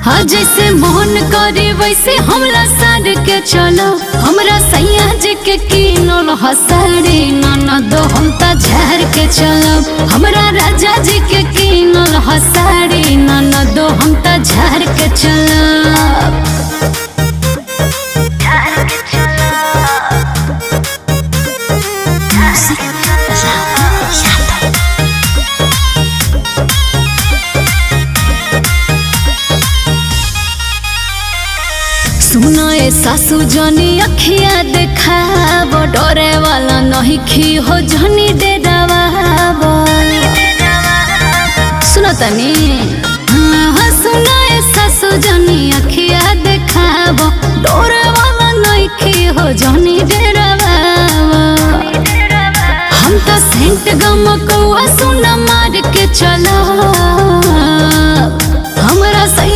हाँ जैसे मोहन करे वैसे हमला सार के चलो। हमरा सैया जी के कीनल हसाड़ी ननद हम त झार के चलब। हमरा राजा जी के कीनल हसाड़ी ननद हम त झार के चलब। सुना ए सासू जनी अखिया देखाब, डरे वाला नहीं खी हो जनी डरावा। सुनो तनी